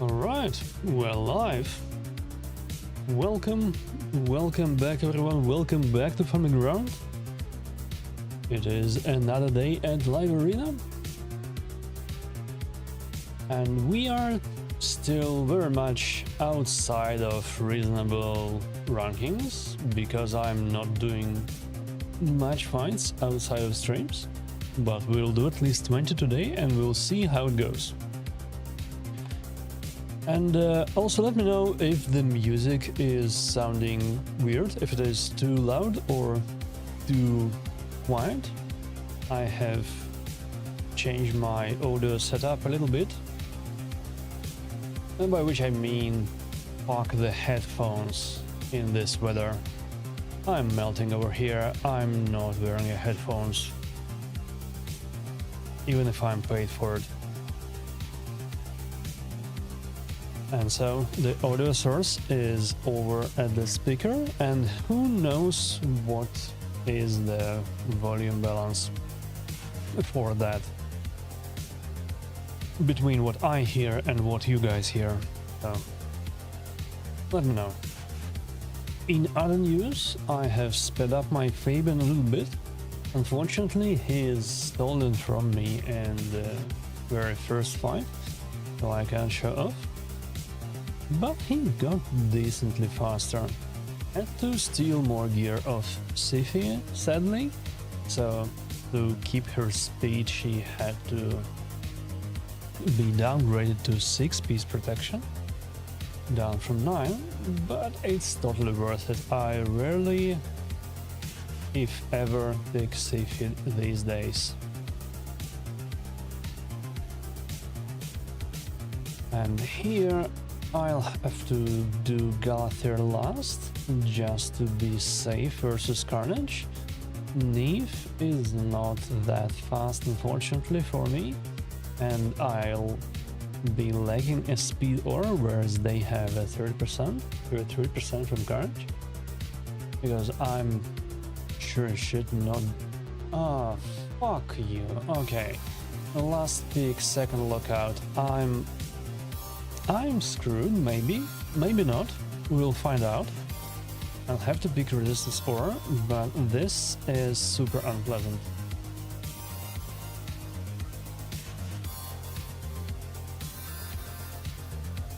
Alright, we're live. Welcome back everyone, welcome back to Farming Ground. It is another day at Live Arena. And we are still very much outside of reasonable rankings, because I'm not doing much fights outside of streams. But we'll do at least 20 today and we'll see how it goes. And also let me know if the music is sounding weird, if it is too loud or too quiet. I have changed my audio setup a little bit. And by which I mean fuck the headphones in this weather. I'm melting over here, I'm not wearing headphones. Even if I'm paid for it. And so the audio source is over at the speaker, and who knows what is the volume balance for that between what I hear and what you guys hear. So let me know. In other news, I have sped up my Fabian a little bit. Unfortunately, he is stolen from me in the very first fight, so I can't show off. But he got decently faster. Had to steal more gear of Sifi, sadly. So to keep her speed, she had to be downgraded to 6-piece protection, down from 9, but it's totally worth it. I rarely, if ever, pick Sifi these days. And here I'll have to do Galathir last, just to be safe versus Carnage. Neve is not that fast, unfortunately, for me, and I'll be lacking a speed aura, whereas they have a 30% from Carnage. Because I'm sure shit not... Ah, fuck you. Okay. Last pick, second lockout. I'm screwed, maybe not, we'll find out. I'll have to pick resistance aura, but this is super unpleasant.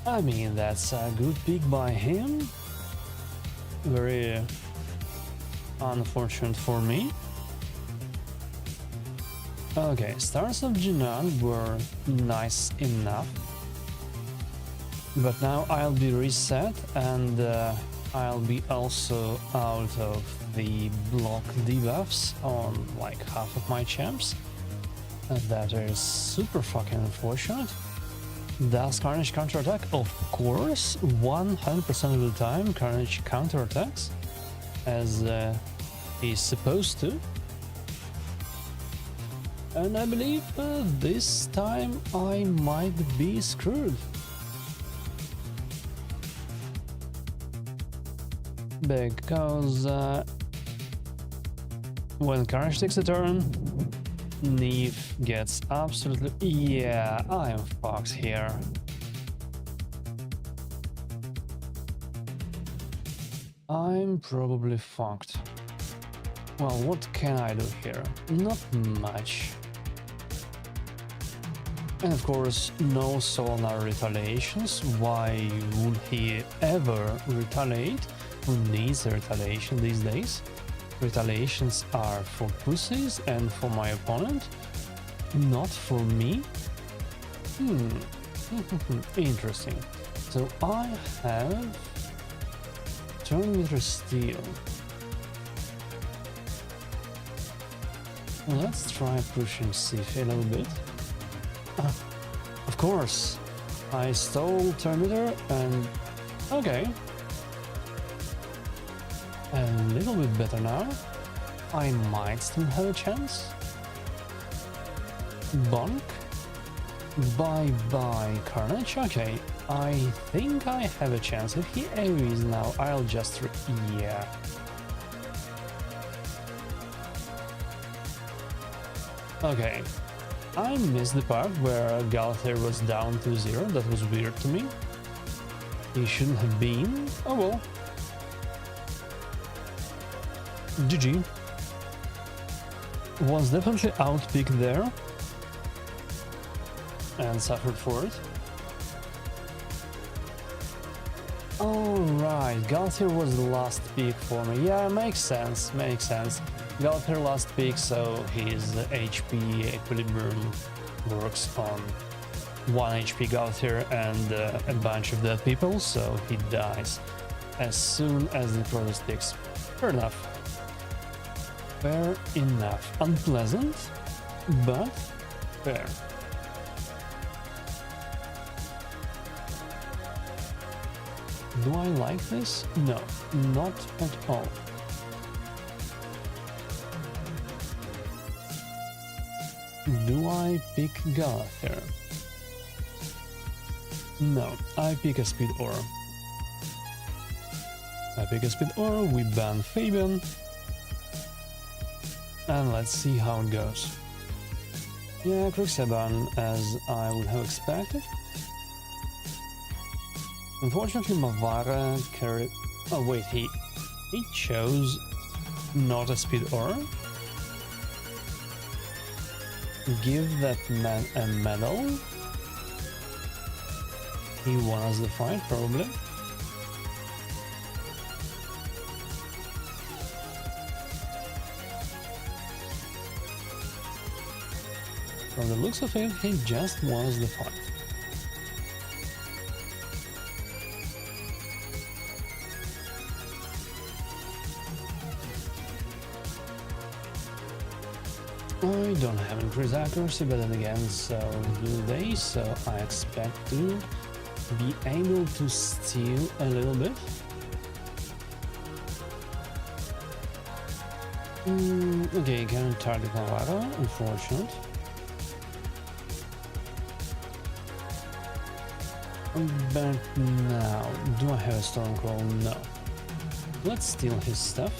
I mean, that's a good pick by him. Very unfortunate for me. Okay, Stars of Jinan were nice enough. But now I'll be reset, and I'll be also out of the block debuffs on like half of my champs. And that is super fucking unfortunate. Does Carnage counterattack? Of course, 100% of the time Carnage counterattacks, as he's supposed to. And I believe this time I might be screwed. Because when Carnage takes a turn, Neve gets absolutely... Yeah, I'm fucked here. I'm probably fucked. Well, what can I do here? Not much. And of course, no solar retaliations. Why would he ever retaliate? Who needs a retaliation these days? Retaliations are for pussies and for my opponent, not for me. Interesting. So I have Turn-Meter Steel. Let's try pushing Sifi a little bit. Of course, I stole Turn-Meter and... okay. A little bit better now. I might still have a chance. Bonk. Bye-bye, Carnage. Okay, I think I have a chance. If he AoEs now, I'll just... yeah. Okay. I missed the part where Galathir was down to 0. That was weird to me. He shouldn't have been. Oh well. GG. Was definitely outpicked there. And suffered for it. Alright, Galathir was the last pick for me. Yeah, makes sense, makes sense. Galathir last pick, so his HP equilibrium works on 1 HP Galathir and a bunch of dead people, so he dies as soon as the Protoss picks. Fair enough. Fair enough. Unpleasant, but fair. Do I like this? No, not at all. Do I pick Galathir? No, I pick a Speed Ore. I pick a Speed Ore, we ban Fabian. And let's see how it goes. Yeah, Krixaban, as I would have expected. Unfortunately, Mavara carried... Oh wait, he chose not a Speed Ore. Give that man a medal. He won us the fight, probably. From the looks of it, he just won us the fight. I don't have increased accuracy, but then again, so do they, so I expect to be able to steal a little bit. Okay, can't target Navarro, unfortunate. But now, do I have a Stormclaw? No. Let's steal his stuff.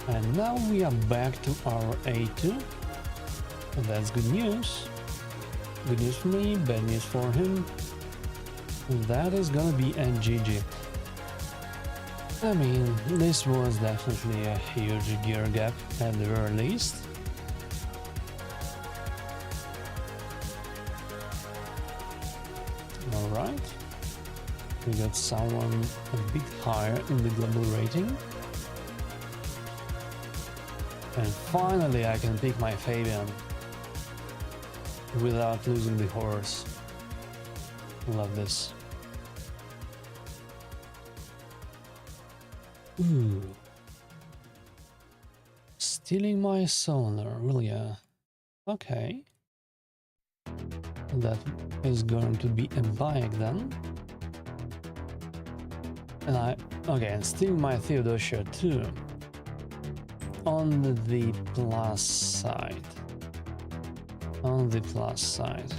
And now we are back to our A2. And that's good news. Good news for me, bad news for him. That is gonna be a GG. I mean, this was definitely a huge gear gap at the very least. Alright. We got someone a bit higher in the global rating. And finally I can pick my Fabian without losing the horse. Love this. Ooh. Stealing my sonar, will ya? Okay. That is going to be a bike then. And and stealing my Theodosia too. On the plus side. On the plus side.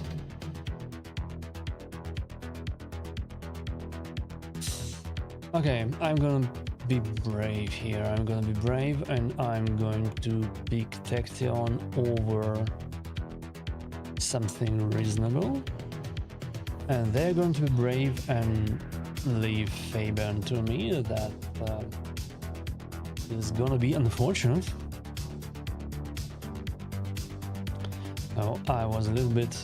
Okay, I'm gonna be brave here. I'm gonna be brave and I'm going to pick Tecteon over something reasonable. And they're going to be brave and leave Fabian to me. That is gonna be unfortunate. So I was a little bit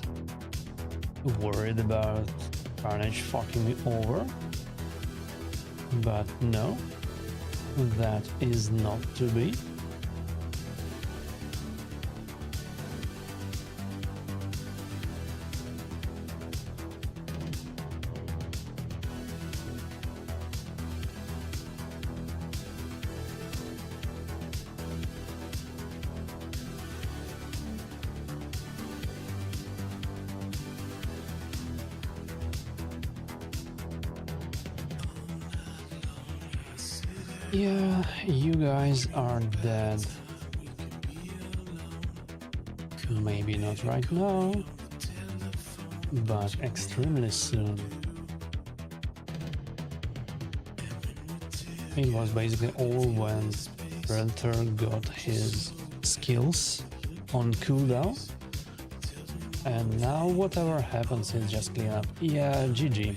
worried about Carnage fucking me over, but no, that is not to be. Yeah, you guys are dead. Maybe not right now, but extremely soon. It was basically all when Predator got his skills on cooldown. And now whatever happens is just clean up. Yeah, GG.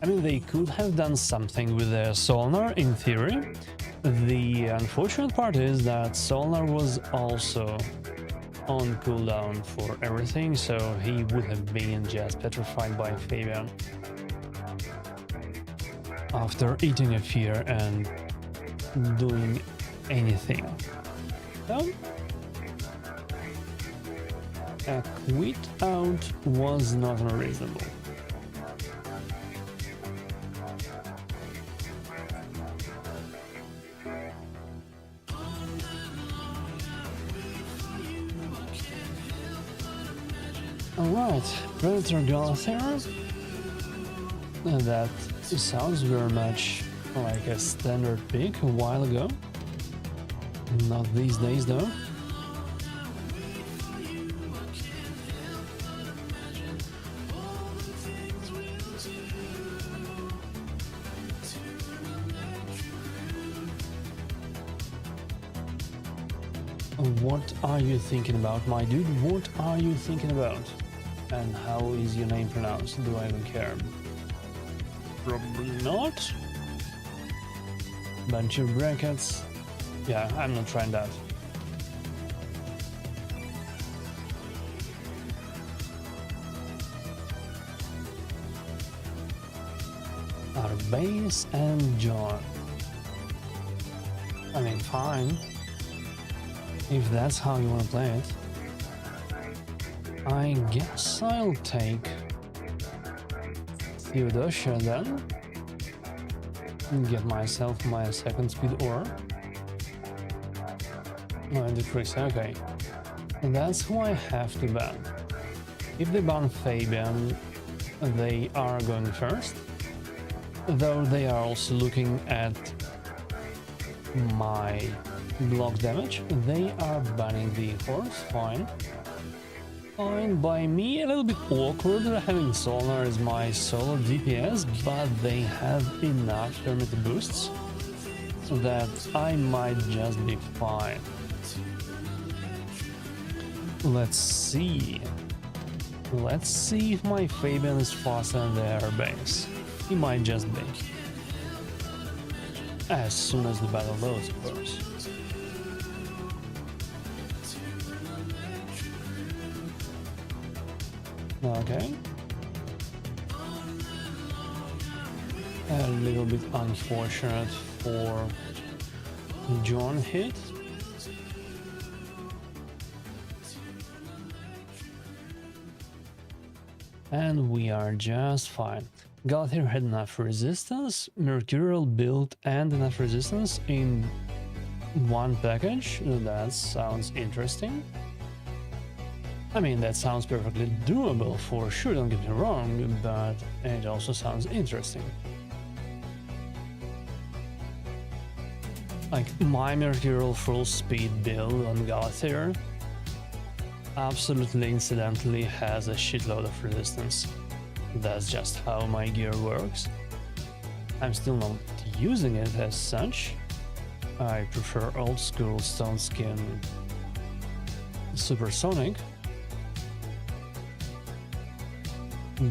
I mean, they could have done something with their Solnar in theory. The unfortunate part is that Solnar was also on cooldown for everything, so he would have been just petrified by Fabian after eating a fear and doing anything. So, a quit out was not unreasonable. Alright, Predator Galathera. That sounds very much like a standard pick a while ago. Not these days though. What are you thinking about, my dude? What are you thinking about? And how is your name pronounced? Do I even care? Probably not. Bunch of brackets. Yeah, I'm not trying that. Arbase and John. I mean, fine. If that's how you want to play it. I guess I'll take Theodosia then. Get myself my second speed ore. Oh, and decrease, okay. And that's who I have to ban. If they ban Fabian, they are going first. Though they are also looking at my block damage. They are banning the horse, fine. Fine by me, a little bit awkward having Solnar as my solo DPS, but they have enough Hermit boosts that I might just be fine. Let's see. Let's see if my Fabian is faster than their base. He might just be. As soon as the battle loads, of course. Okay. A little bit unfortunate for John hit. And we are just fine. Galathir had enough resistance, Mercurial build and enough resistance in one package. That sounds interesting. I mean, that sounds perfectly doable for sure, don't get me wrong, but it also sounds interesting. Like, my Mercurial full speed build on Galathir absolutely incidentally has a shitload of resistance. That's just how my gear works. I'm still not using it as such. I prefer old school Stone Skin Supersonic.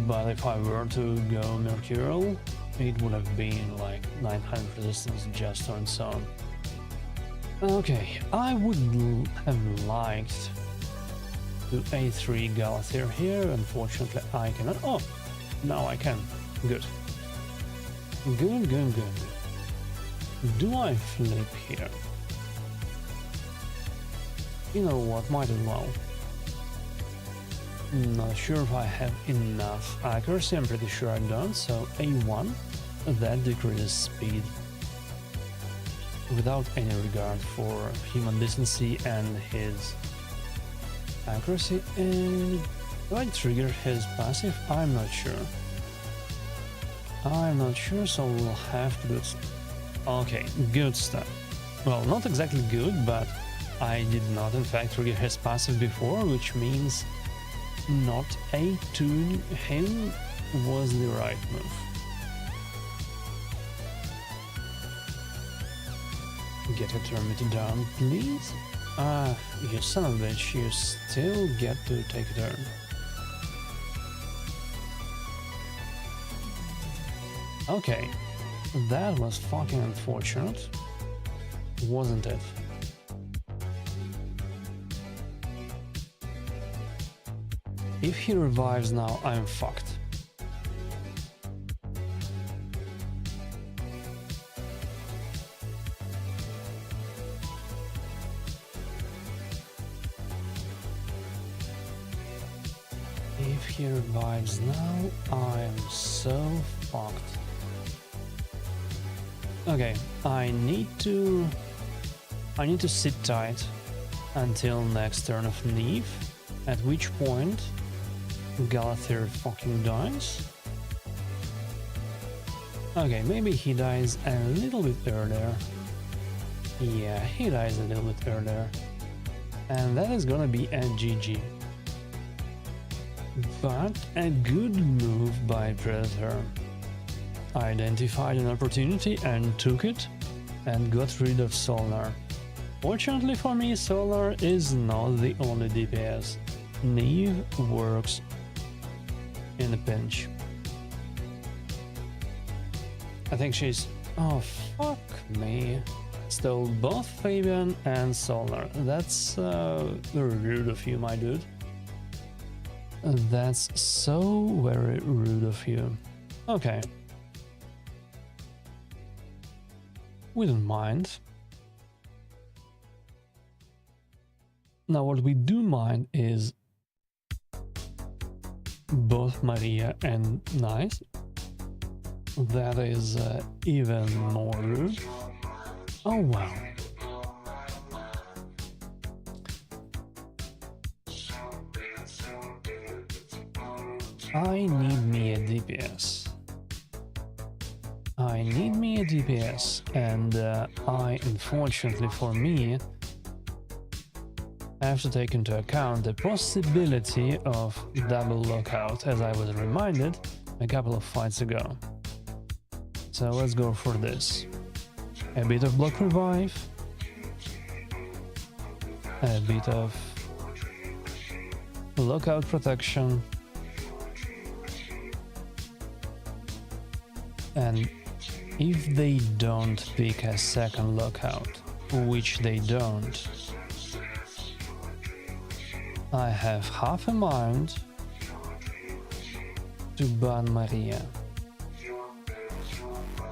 But if I were to go Mercurial, it would have been like 900 resistance just on its own. Okay, I would have liked to A3 Galathir here. Unfortunately, I cannot. Oh, now I can. Good. Good, good, good. Do I flip here? You know what, might as well. Not sure if I have enough accuracy, I'm pretty sure I don't, so A1, that decreases speed without any regard for human decency and his accuracy. And do I trigger his passive? I'm not sure. I'm not sure, so we'll have to do it. Okay, good stuff. Well, not exactly good, but I did not in fact trigger his passive before, which means not A2 him was the right move. Get a Termite down, please. Ah, you son of a bitch, you still get to take a turn. Okay, that was fucking unfortunate, wasn't it? If he revives now, I'm fucked. If he revives now, I'm so fucked. Okay, I need to sit tight until next turn of Neve, at which point Galathir fucking dies. Okay, maybe he dies a little bit earlier. Yeah, he dies a little bit earlier. And that is gonna be a GG. But a good move by Predator. Identified an opportunity and took it, and got rid of Solnar. Fortunately for me, Solnar is not the only DPS. Neve works in a pinch. I think she's... oh, fuck me. Stole both Fabian and Solnar. That's rude of you, my dude. That's so very rude of you. Okay. We don't mind. Now what we do mind is both Maria and Nice. That is even more rude. Oh wow. I need me a DPS. I need me a DPS, and I, unfortunately for me, have to take into account the possibility of double lockout, as I was reminded a couple of fights ago. So let's go for this. A bit of block revive, a bit of lockout protection, and if they don't pick a second lockout, which they don't, I have half a mind to ban Maria.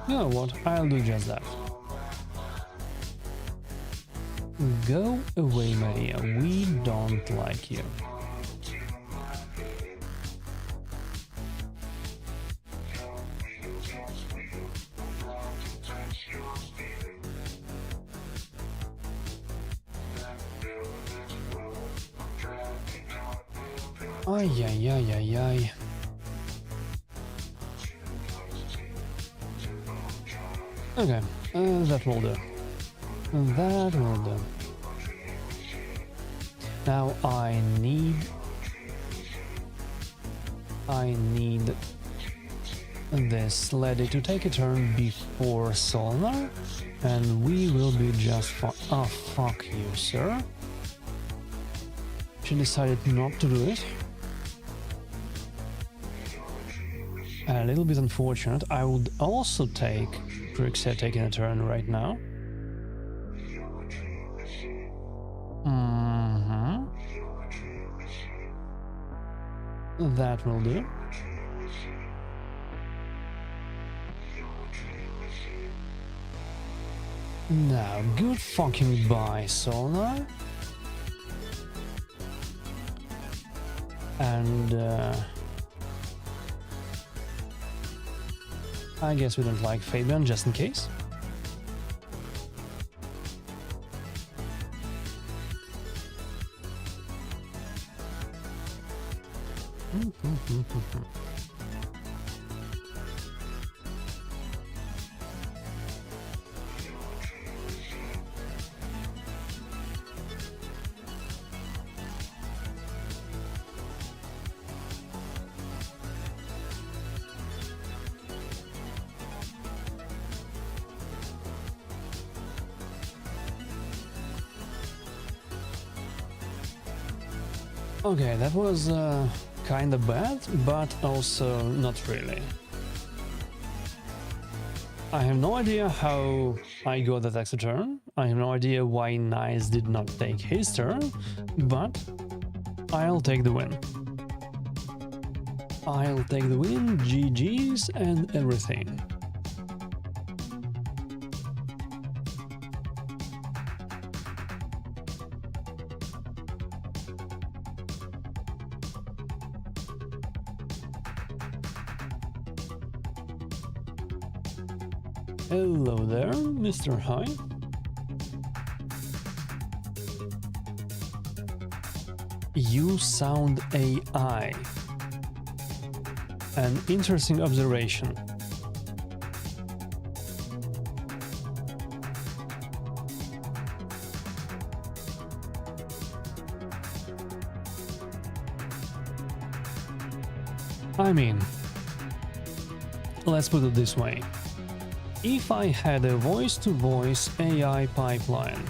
You know what, I'll do just that. Go away, Maria, we don't like you. Ay, ay, ay, ay, ay. Okay, that will do. That will do. Now I need this lady to take a turn before Solnar, and we will be just fine. Oh, fuck you, sir. She decided not to do it. A little bit unfortunate. I would also take Grixia taking a turn right now. That will do. Now, good fucking bye, Solnar. And I guess we don't like Fabian, just in case. Okay, that was kinda bad, but also not really. I have no idea how I got that extra turn. I have no idea why Nice did not take his turn, but I'll take the win. I'll take the win, GG's and everything. Hello there, Mr. High. You sound AI. An interesting observation. I mean, let's put it this way. If I had a voice-to-voice AI pipeline,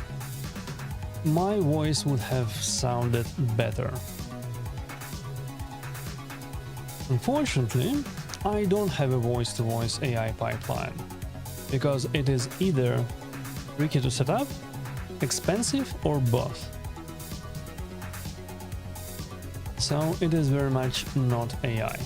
my voice would have sounded better. Unfortunately, I don't have a voice-to-voice AI pipeline, because it is either tricky to set up, expensive, or both. So it is very much not AI.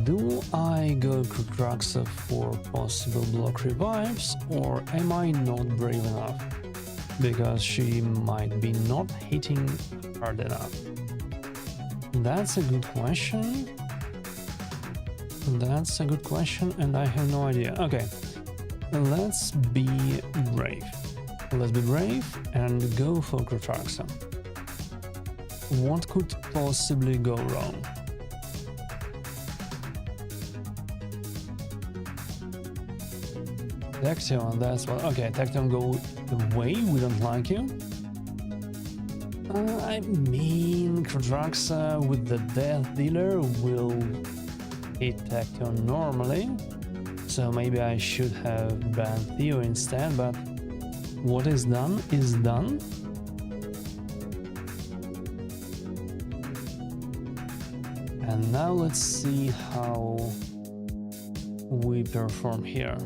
Do I go Krutraxa for possible block revives, or am I not brave enough? Because she might be not hitting hard enough. That's a good question. That's a good question, and I have no idea. Okay, let's be brave. Let's be brave and go for Krutraxa. What could possibly go wrong? Tachyon, that's what. Okay, Tachyon, go away. We don't like you. I mean, Krutraxa with the Death Dealer will hit Tachyon normally, so maybe I should have banned Theo instead, but what is done is done. And now let's see how we perform here.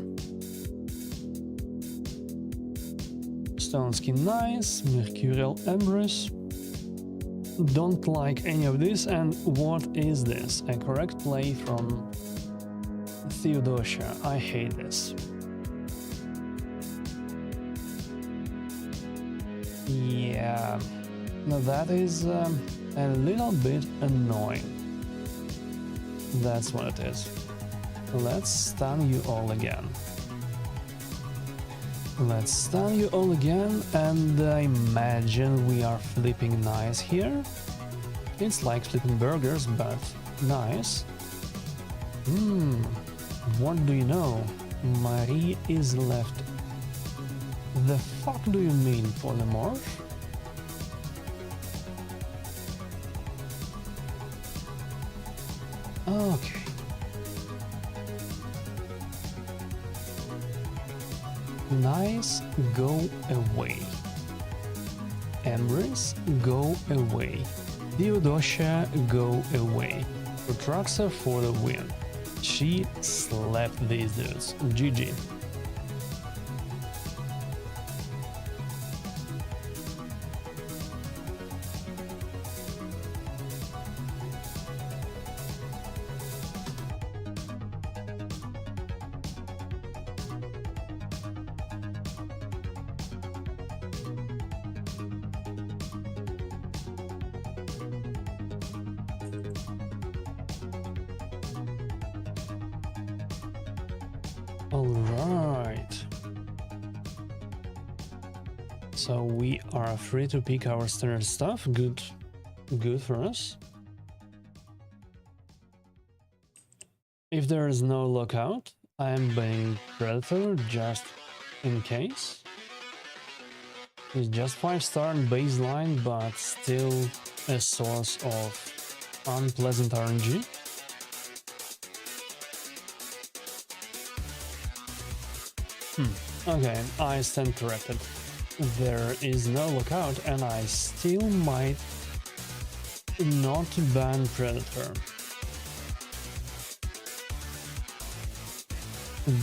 Stone Skin nice, Mercurial Embrace. Don't like any of this, and what is this? A correct play from Theodosia. I hate this. Yeah, now that is a little bit annoying. That's what it is. Let's stun you all again. Let's stun you all again, and I imagine we are flipping nice here. It's like flipping burgers, but nice. What do you know? Marie is left. The fuck do you mean, polymorph? Okay. Nice, go away. Embrace, go away. Theodosia, go away. Krutraxa for the win. She slapped these dudes. GG. Alright. So we are free to pick our standard stuff. Good for us. If there is no lockout, I am banning Predator just in case. It's just 5-star baseline, but still a source of unpleasant RNG. Okay, I stand corrected. There is no lookout and I still might not ban Predator.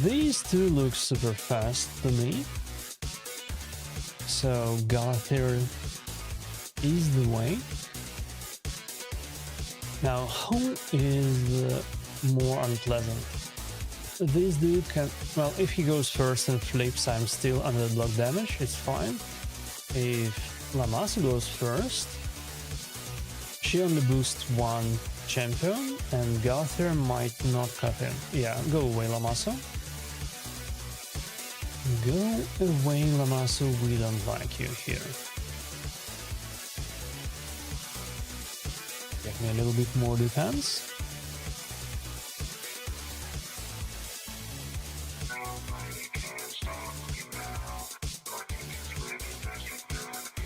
These two look super fast to me. So Galathir is the way. Now, who is more unpleasant? This dude can... Well, if he goes first and flips, I'm still under block damage, it's fine. If Lamasu goes first, she only boosts one champion, and Galathir might not cut in. Yeah, go away, Lamasu. Go away, Lamasu, we don't like you here. Give me a little bit more defense.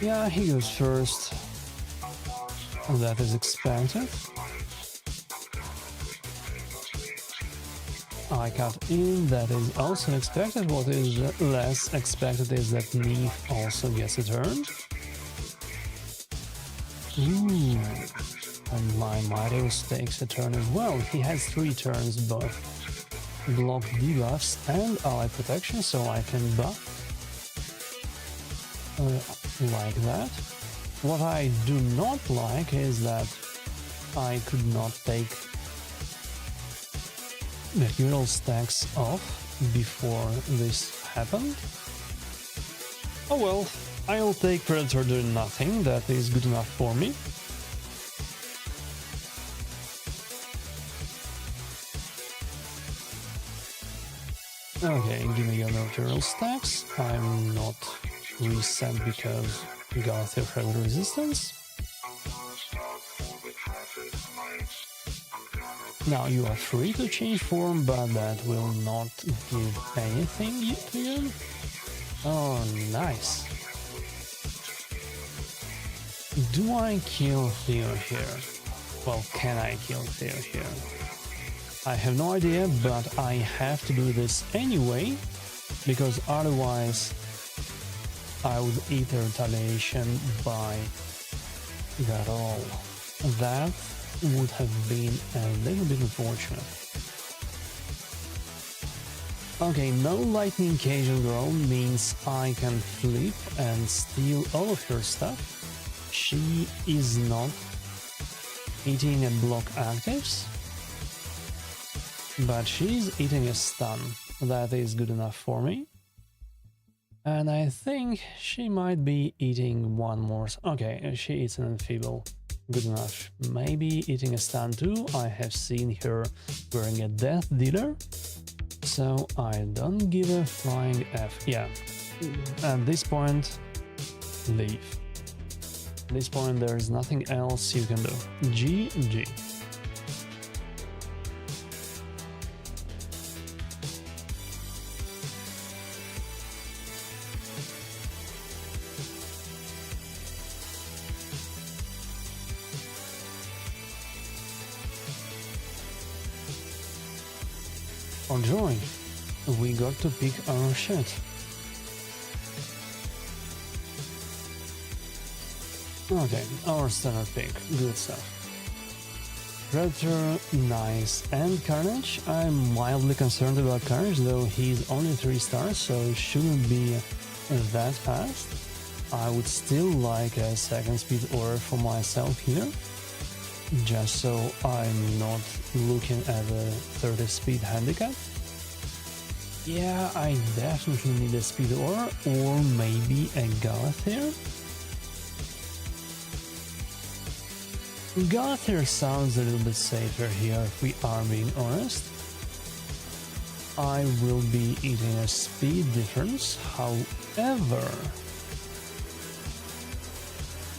Yeah, he goes first. That is expected. I cut in, that is also expected. What is less expected is that Neve also gets a turn. Ooh. And my Midos takes a turn as well. He has 3 turns, both block debuffs and ally protection, so I can buff like that. What I do not like is that I could not take material stacks off before this happened. Oh well, I'll take Predator doing nothing, that is good enough for me. Okay, give me your material stacks. I'm not reset because Galathir had resistance. Now you are free to change form, but that will not give anything to you. Oh, nice. Do I kill Theo here? Well, can I kill Theo here? I have no idea, but I have to do this anyway, because otherwise I would eat a retaliation by Garol. That would have been a little bit unfortunate. Okay, no lightning cage on Garol means I can flip and steal all of her stuff. She is not eating a block actives, but she's eating a stun. That is good enough for me. And I think she might be eating one more. Okay, she eats an enfeeble. Good enough. Maybe eating a stun too. I have seen her wearing a death dealer, so I don't give a flying F. Yeah, at this point, leave. At this point, there's nothing else you can do. GG. Oh joy, we got to pick our shit. Okay, our standard pick, good stuff. Predator, nice, and Carnage. I'm mildly concerned about Carnage, though he's only 3 stars, so shouldn't be that fast. I would still like a 2nd speed order for myself here, just so I'm not looking at a 30 speed handicap. Yeah, I definitely need a speed aura, or maybe a Galathir. Galathir sounds a little bit safer here, if we are being honest. I will be eating a speed difference, however,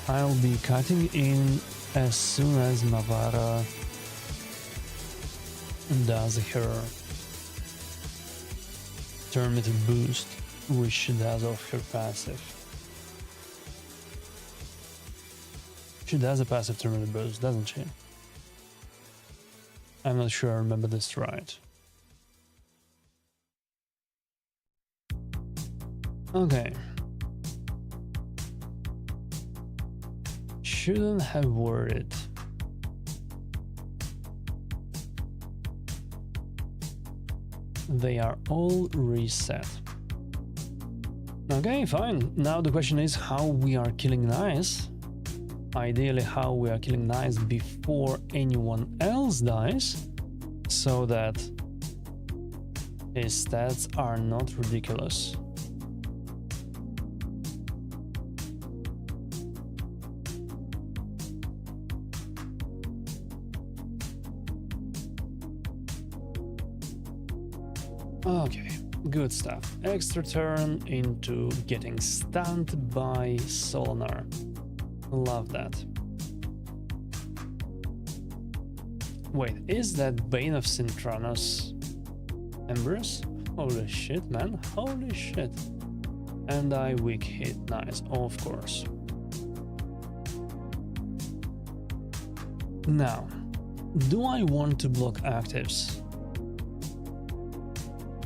I'll be cutting in as soon as Navara does her Terminator boost, which she does off her passive. She does a passive Terminator boost, doesn't she? I'm not sure I remember this right. Okay. Shouldn't have worried. They are all reset. Okay, fine. Now the question is how we are killing nice. Ideally, how we are killing nice before anyone else dies, so that his stats are not ridiculous. Okay, good stuff. Extra turn into getting stunned by Solinar. Love that. Wait, is that Bane of Sintranos Embers? Holy shit, man. Holy shit. And I weak hit. Nice, of course. Now, do I want to block actives?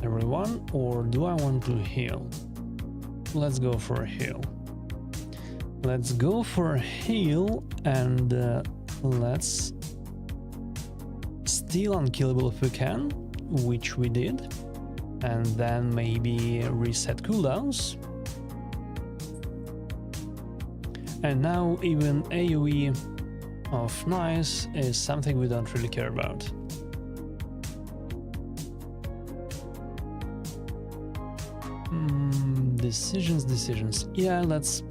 Everyone, or do I want to heal? Let's go for a heal. Let's go for a heal and let's steal unkillable if we can, which we did, and then maybe reset cooldowns. And now even AoE of nice is something we don't really care about. Decisions. Yeah, let's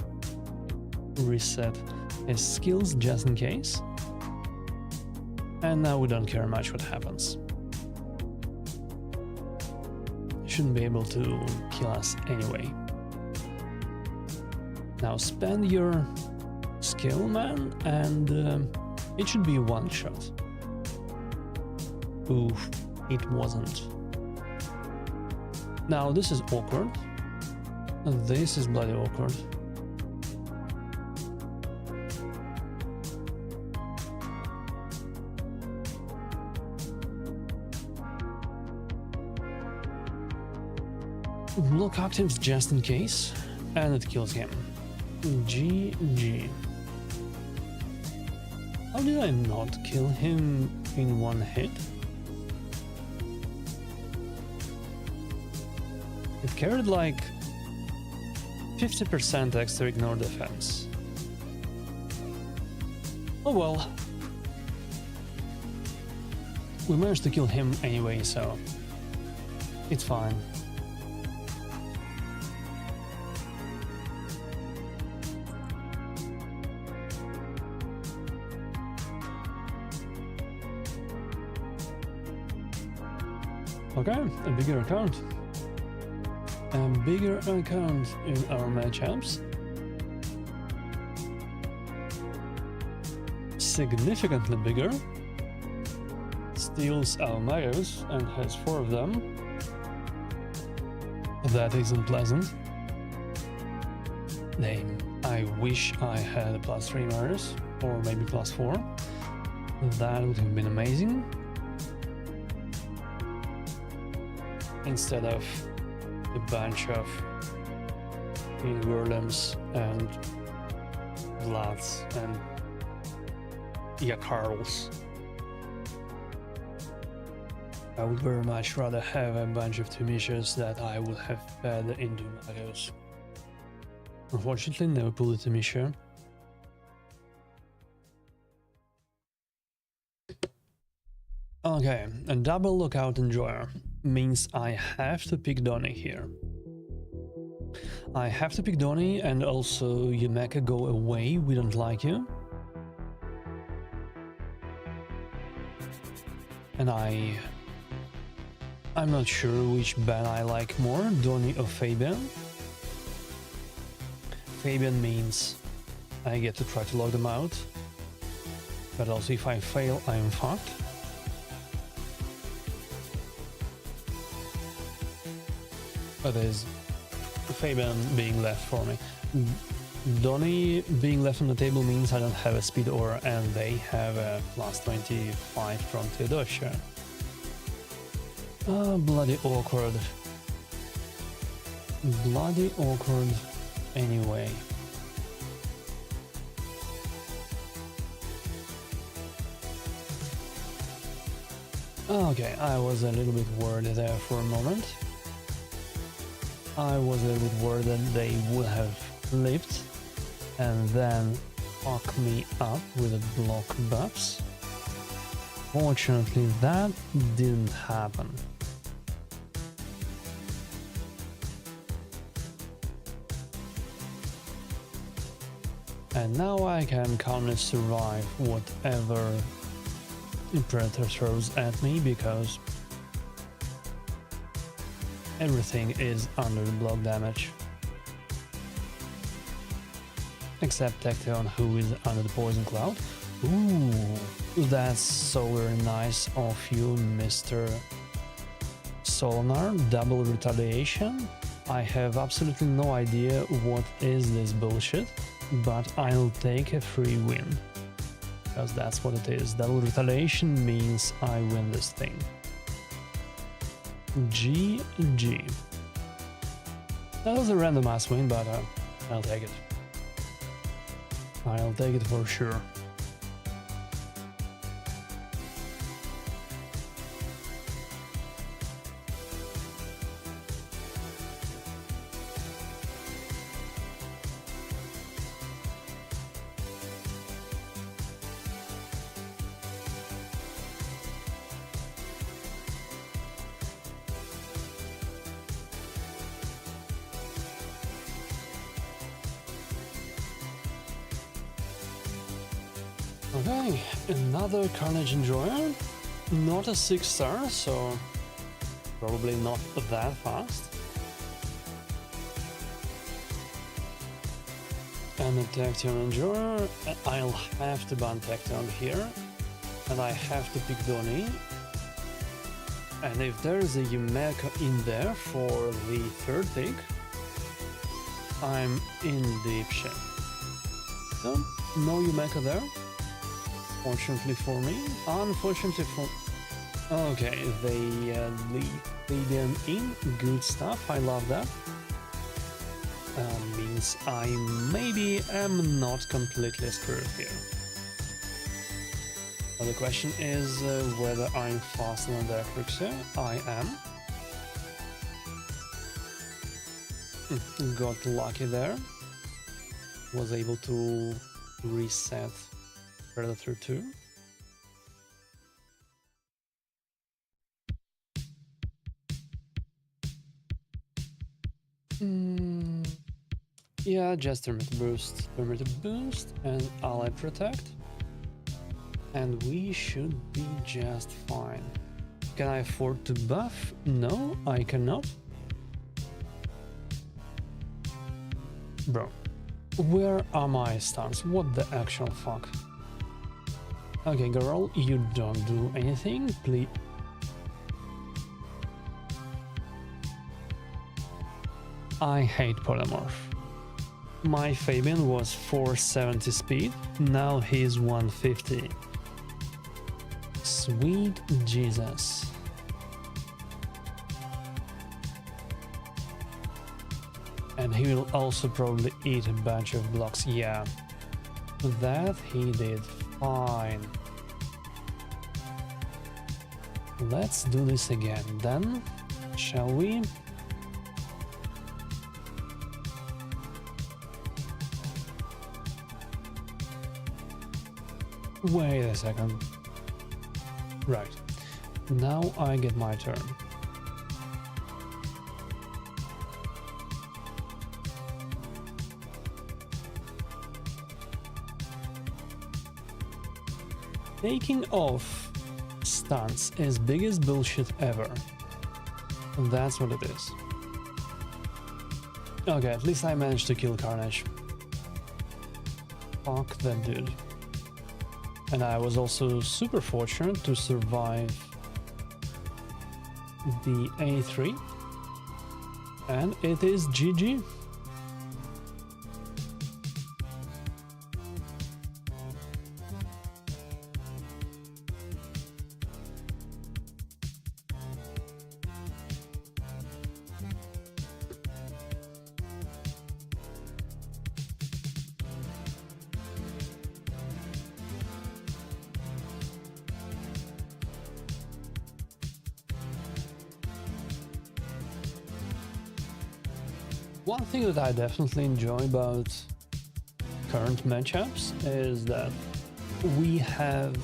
reset his skills just in case. And now we don't care much what happens. Shouldn't be able to kill us anyway. Now spend your skill, man, and it should be one shot. Oof, it wasn't. Now this is awkward. This is bloody awkward. Block actives just in case, and it kills him. GG. How did I not kill him in one hit? It carried like 50% extra ignore defense. Oh well. We managed to kill him anyway, so it's fine. Okay, a bigger account. A bigger account in our matchups. Significantly bigger. Steals our Magos and has 4 of them. That isn't pleasant. Damn, I wish I had a +3 Magos, or maybe +4. That would have been amazing. Instead of a bunch of Ingwerlems and Vlads and Yakarls. I would very much rather have a bunch of Timishas that I would have fed into Magos. Unfortunately, never pulled a Timisha. Okay, a double lookout enjoyer means I have to pick Donnie here. I have to pick Donnie, and also Yumeka, go away, we don't like you. And I'm not sure which ban I like more, Donnie or Fabian. Fabian means I get to try to log them out, but also if I fail, I am fucked. But there's Fabian being left for me. Donnie being left on the table means I don't have a speed aura, and they have a +25 from Theodosia. Oh, bloody awkward. bloody awkward anyway. Okay, I was a little bit worried there for a moment. I was a little bit worried that they would have flipped and then fuck me up with the block buffs. Fortunately, that didn't happen. And now I can calmly survive whatever Predator throws at me, because everything is under block damage. Except Tachyon, who is under the poison cloud. Ooh, that's so very nice of you, Mr. Solonar. Double retaliation. I have absolutely no idea what is this bullshit, but I'll take a free win. Because that's what it is. Double retaliation means I win this thing. GG. That was a random ass win, but I'll take it. I'll take it for sure. Okay, another Carnage Enjoyer. Not a 6-star, so probably not that fast. And a Tachyon Enjoyer. I'll have to ban Tachyon here. And I have to pick Donnie. And if there's a Yumeko in there for the third pick, I'm in deep shit. So, no Yumeko there. Fortunately for me, unfortunately for... Okay, they lead them in. Good stuff, I love that. Means I maybe am not completely screwed here. But the question is whether I'm faster than the Eclipse. I am. Got lucky there. Was able to reset Predator 2. Yeah, just Permitted Boost and Ally Protect. And we should be just fine. Can I afford to buff? No, I cannot. Bro, where are my stuns? What the actual fuck? Okay, girl, you don't do anything, please. I hate Polymorph. My Fabian was 470 speed, now he's 150. Sweet Jesus. And he will also probably eat a bunch of blocks, yeah. That he did fine. Let's do this again then, shall we? Wait a second. Right. Now I get my turn. Taking off stunts is biggest bullshit ever. That's what it is. Okay, at least I managed to kill Carnage. Fuck that dude. And I was also super fortunate to survive the A3. And it is GG. One thing that I definitely enjoy about current matchups is that we have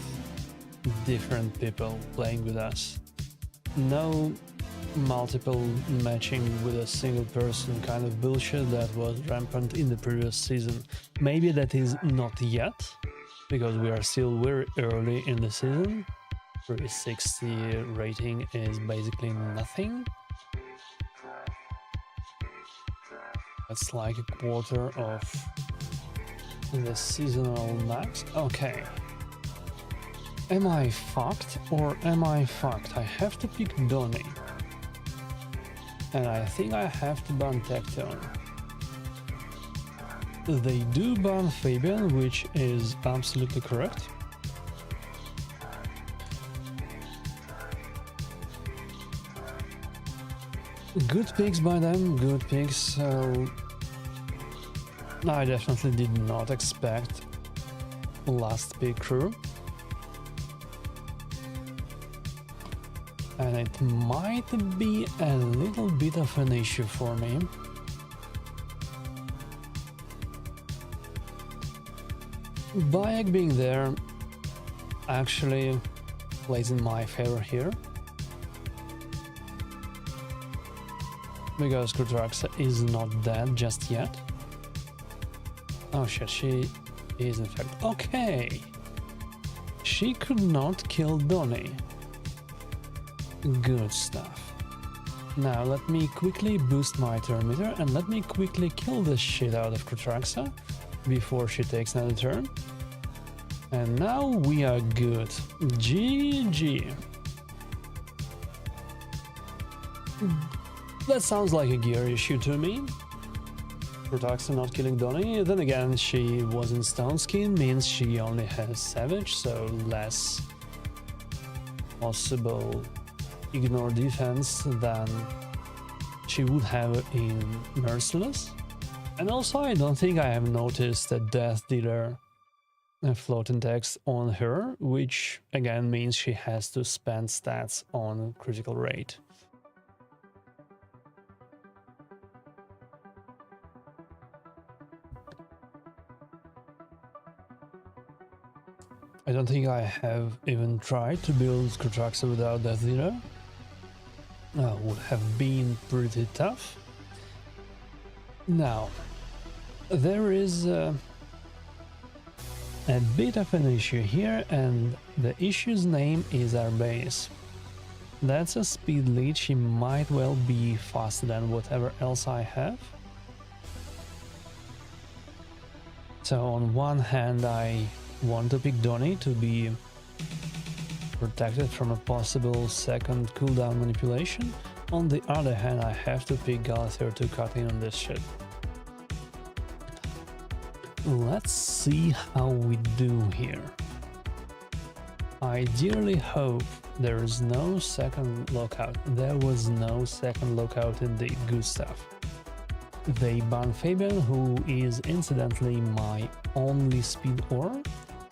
different people playing with us. No multiple matching with a single person kind of bullshit that was rampant in the previous season. Maybe that is not yet, because we are still very early in the season. 360 rating is basically nothing. That's like a quarter of the seasonal max. Okay. Am I fucked or am I fucked? I have to pick Donny. And I think I have to ban Tecton. They do ban Fabian, which is absolutely correct. Good picks by them, good picks. So I definitely did not expect last pick crew. And it might be a little bit of an issue for me. Bayek being there actually plays in my favor here. Because Kutraxa is not dead just yet. Oh shit, she is in fact. Okay! She could not kill Donny. Good stuff. Now let me quickly boost my turn meter and let me quickly kill the shit out of Kutraxa before she takes another turn. And now we are good. GG. That sounds like a gear issue to me. Kutraxa not killing Donny. Then again, she was in Stone Skin, means she only has Savage, so less possible ignore defense than she would have in Merciless. And also I don't think I have noticed a Death Dealer floating text on her, which again means she has to spend stats on critical rate. I don't think I have even tried to build Kutraxa without Death Dealer. Would have been pretty tough. Now, there is a bit of an issue here, and the issue's name is our base. That's a speed lead, she might well be faster than whatever else I have. So on one hand I want to pick Donny to be protected from a possible second cooldown manipulation. On the other hand, I have to pick Galathir to cut in on this shit. Let's see how we do here. I dearly hope there is no second lockout. There was no second lockout indeed. Good stuff. They ban Fabian, who is incidentally my only speed ore.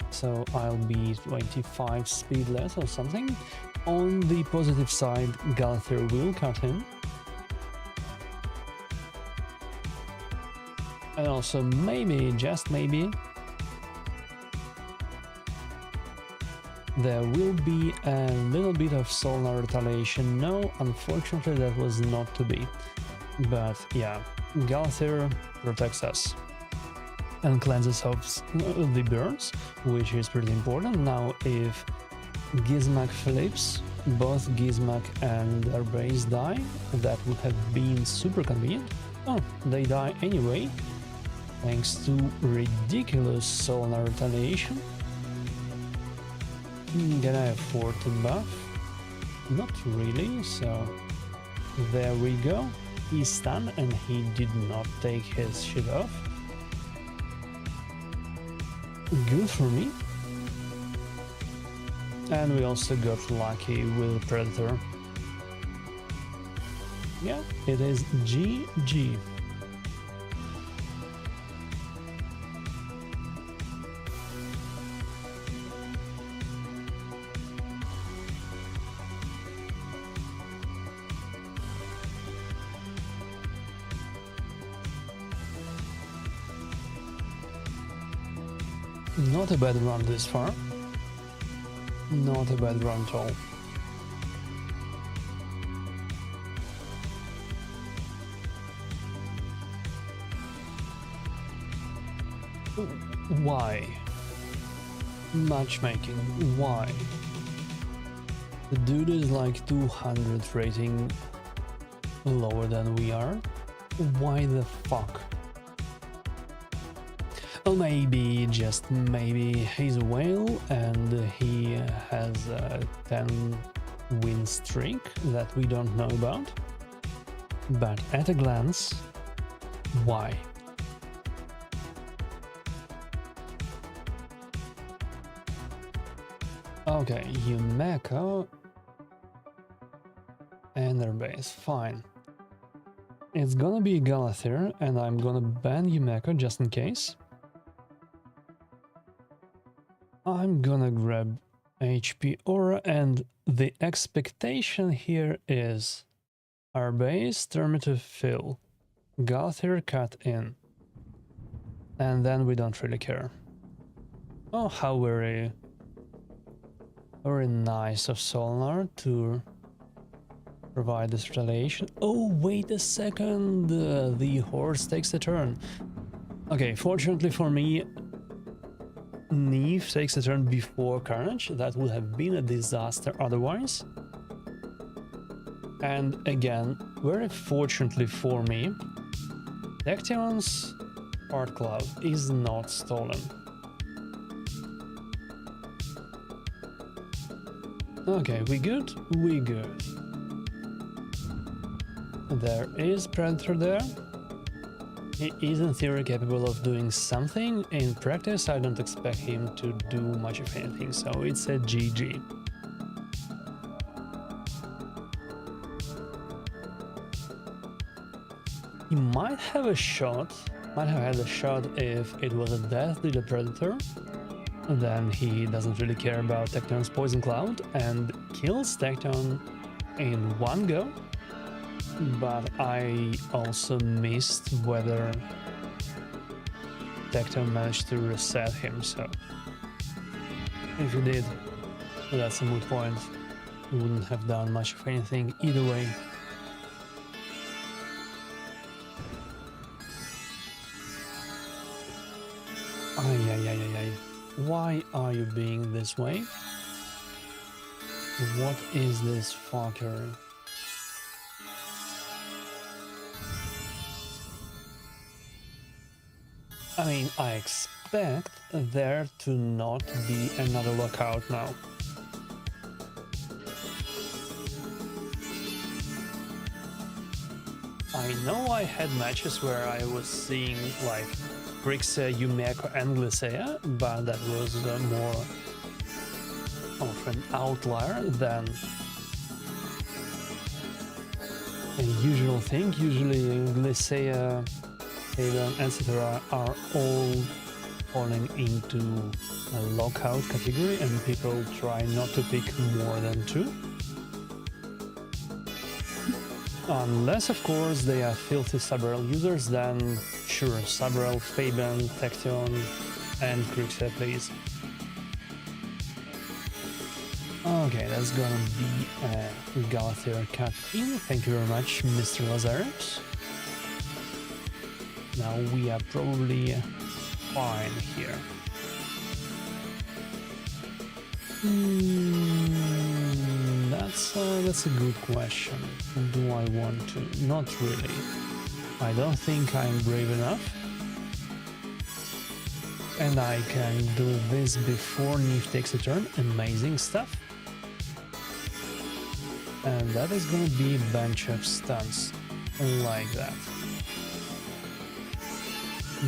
So I'll be 25 speed less or something. On the positive side, Galathir will cut him. And also maybe, just maybe, there will be a little bit of Solnar retaliation. No, unfortunately that was not to be. But yeah, Galathir protects us and cleanses of the burns, which is pretty important. Now if Gizmak flips, both Gizmak and their base die, that would have been super convenient. Oh, they die anyway, thanks to ridiculous Solnar retaliation. Can I afford to buff? Not really, so there we go. He's stunned and he did not take his shit off. Good for me. And we also got lucky with Predator. Yeah, it is GG. Not a bad run this far. Not a bad run at all. Why? Matchmaking, why? The dude is like 200 rating lower than we are. Why the fuck? Well, maybe, just maybe, he's a whale and he has a 10 win streak that we don't know about. But at a glance, why? Okay, Yumeko and their base, fine. It's gonna be Galathir, and I'm gonna ban Yumeko just in case. I'm gonna grab HP Aura, and the expectation here is our base, Terminative Fill, Galathir cut in, and then we don't really care. Oh, how very nice of Solnar to provide this retaliation. Oh, wait a second, the horse takes a turn. Okay, fortunately for me, Neve takes a turn before Carnage. That would have been a disaster otherwise. And again, very fortunately for me, Tection's Art Cloud is not stolen. Okay, we good? We good. There is Predator there. He is in theory capable of doing something. In practice, I don't expect him to do much of anything, so it's a GG. He might have a shot, might have had a shot if it was a death to the Predator. Then he doesn't really care about Tecton's Poison Cloud and kills Tecton in one go. But I also missed whether Tecton managed to reset him, so if he did, that's a moot point. He wouldn't have done much of anything either way. Ay. Why are you being this way? What is this fuckery? I mean, I expect there to not be another lockout now. I know I had matches where I was seeing like Grixia, Yumeko and Glycea, but that was more of an outlier than a usual thing. Usually Glycea, Haven, etc. are all falling into a lockout category and people try not to pick more than two. Unless, of course, they are filthy Subrel users, then sure, Subrel, Fabian, Tecton, and Grixia, please. Okay, that's gonna be a Galathir cut in. Thank you very much, Mr. Lazarus. Now we are probably fine here. That's a good question. Do I want to? Not really. I don't think I'm brave enough. And I can do this before Neve takes a turn. Amazing stuff. And that is gonna be a bunch of stuns. Like that.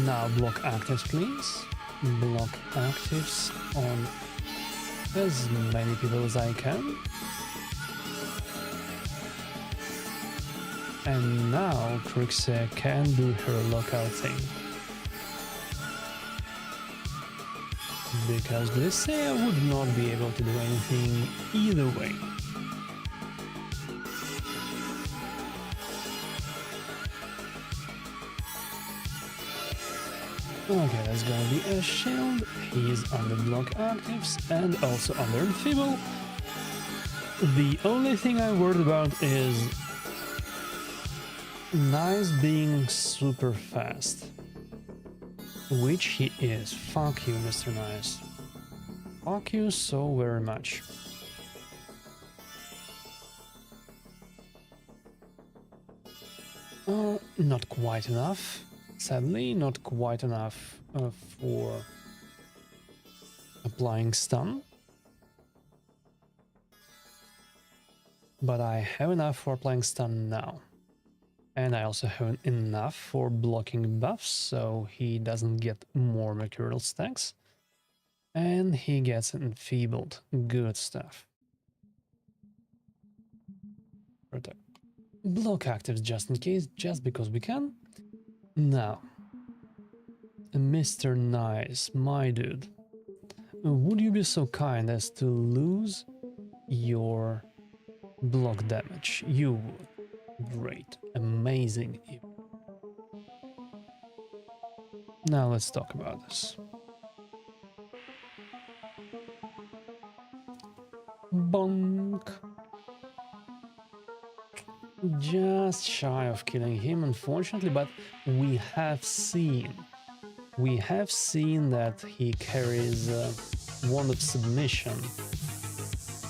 Now block actives, please. Block actives on as many people as I can. And now Grixia can do her lockout thing. Because Glycea would not be able to do anything either way. Okay, that's gonna be a shield. He's under block actives and also under enfeeble. The only thing I'm worried about is Nice being super fast. Which he is. Fuck you, Mr. Nice. Fuck you so very much. Not quite enough. Sadly, not quite enough for applying stun. But I have enough for applying stun now. And I also have enough for blocking buffs, so he doesn't get more material stacks. And he gets enfeebled. Good stuff. Protect. Block actives just in case, just because we can. Now, Mr. Nice, my dude, would you be so kind as to lose your block damage? You would. Great, amazing. Now let's talk about this. Bonk. Just shy of killing him, unfortunately, but we have seen that he carries Wand of Submission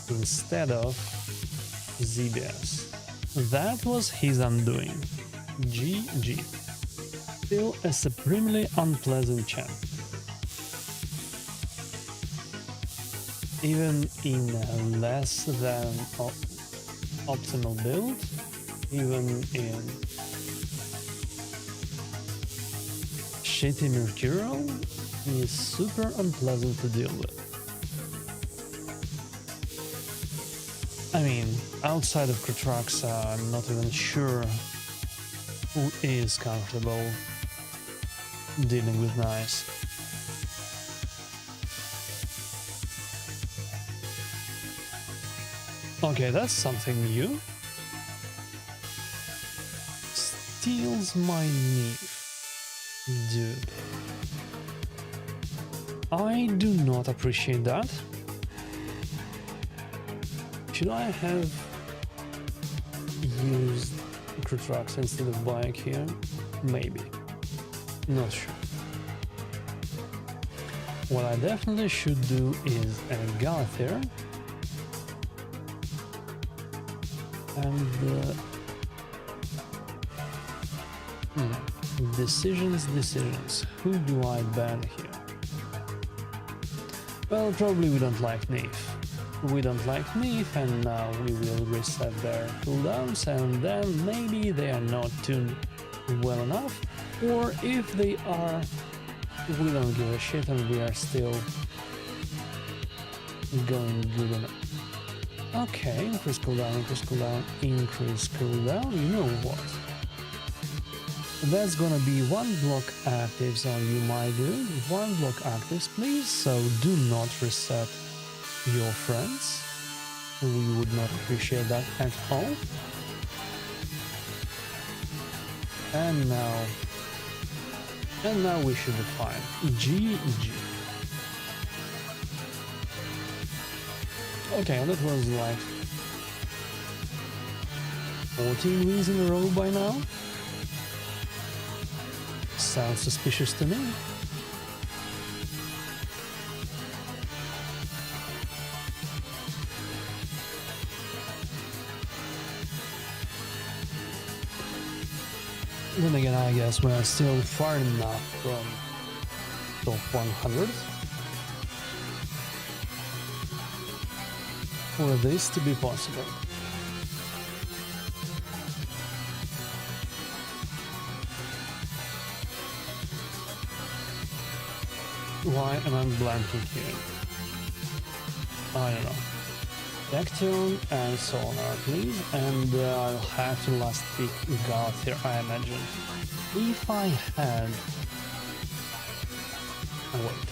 instead of ZBS. That was his undoing. GG. Still a supremely unpleasant chat. Even in a less than optimal build, even in shitty Mercurial, he is super unpleasant to deal with. I mean, outside of Kratraxa, I'm not even sure who is comfortable dealing with Nice. Okay, that's something new. Steals my Neve. Dude. I do not appreciate that. Should I have used Kratraxa instead of Bike here? Maybe. Not sure. What I definitely should do is a Galathir. And decisions. Who do I ban here? Well, probably we don't like Neve. We don't like Neve, and now we will reset their cooldowns, and then maybe they are not tuned well enough, or if they are, we don't give a shit and we are still going good enough. Okay, increase cooldown, increase cooldown, increase cooldown. You know what? That's gonna be one block actives on you, my dude. One block actives, please. So do not reset your friends. We would not appreciate that at all. And now we should be fine. GG. Okay, that was like 14 wins in a row by now. Sounds suspicious to me. Then again, I guess we're still far enough from top 100 for this to be possible. Why am I blanking here? I don't know. Tecton and Sonar, please, and I'll have to last pick Galathir, I imagine. If I had... Oh, wait.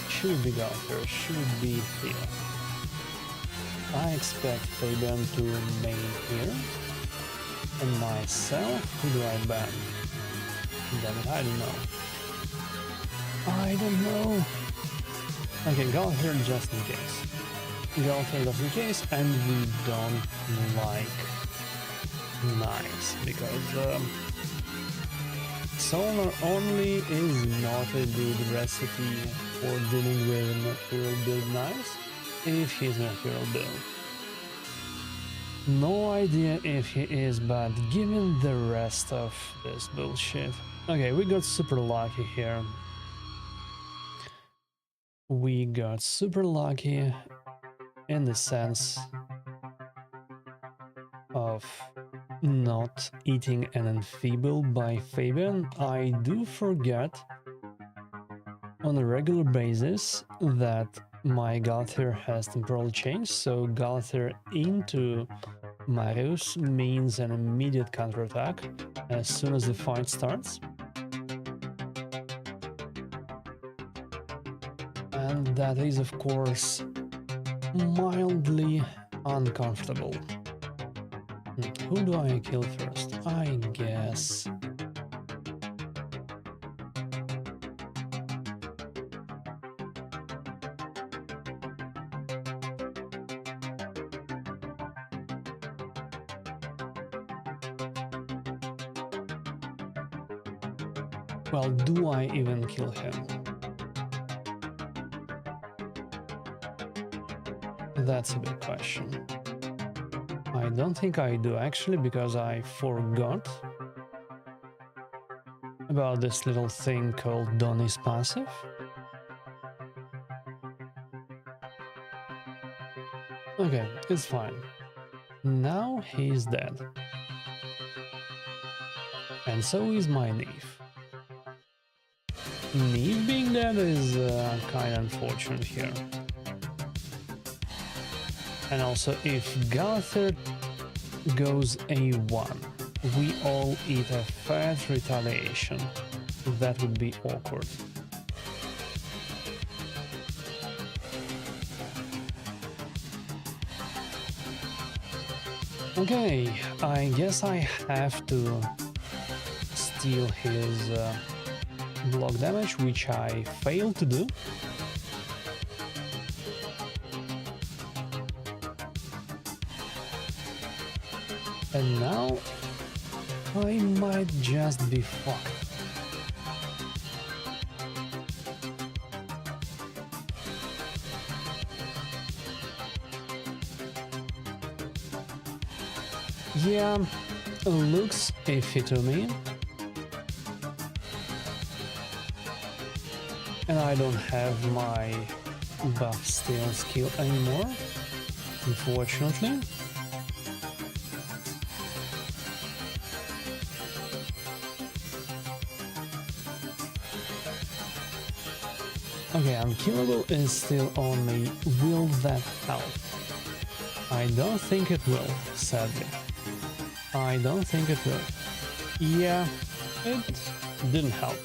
Should be Galathir, should be Thea. I expect Fabian to remain here. And myself, who do I ban? Damn it, I don't know. I don't know. Okay, go here just in case. Go here just in case, and we don't like nice, because solar only is not a good recipe for dealing with a material build nice if he's material build. No idea if he is, but given the rest of this bullshit. Okay, we got super lucky here. We got super lucky in the sense of not eating an enfeeble by Fabian. I do forget on a regular basis that my Galather has temporarily changed, so Galather into Marius means an immediate counterattack as soon as the fight starts. And that is, of course, mildly uncomfortable. Who do I kill first? I guess... Well, do I even kill him? That's a big question. I don't think I do actually, because I forgot about this little thing called Donnie's passive. Okay, it's fine. Now he's dead. And so is my Neve. Neve being dead is kind of unfortunate here. And also, if Galather goes A1, we all eat a fat retaliation. That would be awkward. Okay, I guess I have to steal his block damage, which I failed to do. And now I might just be fucked. Yeah, looks iffy to me. And I don't have my buff steal skill anymore, unfortunately. Okay, unkillable is still on me. Will that help? I don't think it will, sadly. I don't think it will. Yeah, it didn't help.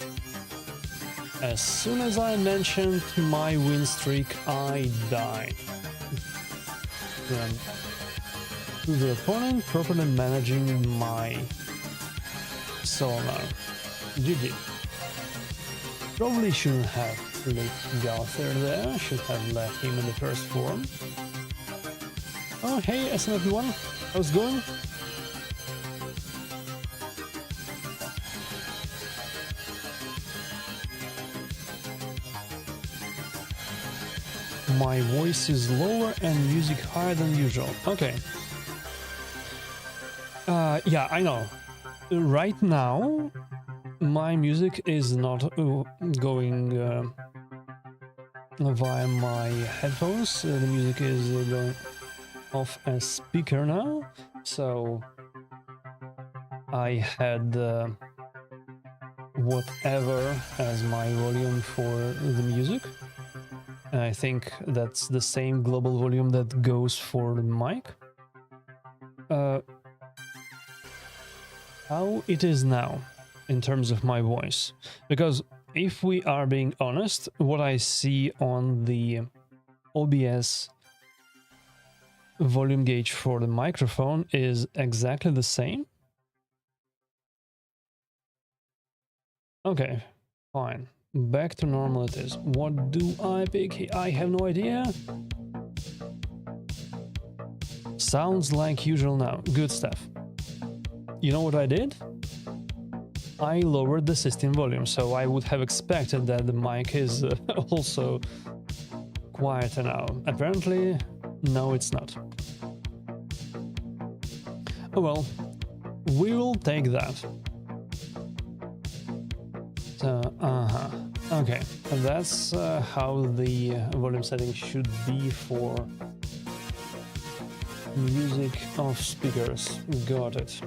As soon as I mentioned my win streak, I died. To the opponent properly managing my solar. GG. Probably shouldn't have left Galather there, should have left him in the first form. Oh hey SN1, how's it going? My voice is lower and music higher than usual. Okay. Yeah, I know. Right now, my music is not going via my headphones. The music is going off a speaker now. So I had whatever as my volume for the music. And I think that's the same global volume that goes for the mic. How it is now in terms of my voice, because if we are being honest, what I see on the OBS volume gauge for the microphone is exactly the same. Okay, fine. Back to normal it is. What do I pick? I have no idea. Sounds like usual now. Good stuff. You know what I did? I lowered the system volume, so I would have expected that the mic is also quieter now. Apparently, no, it's not. Oh well, we will take that. Okay, that's how the volume setting should be for music of speakers. Got it.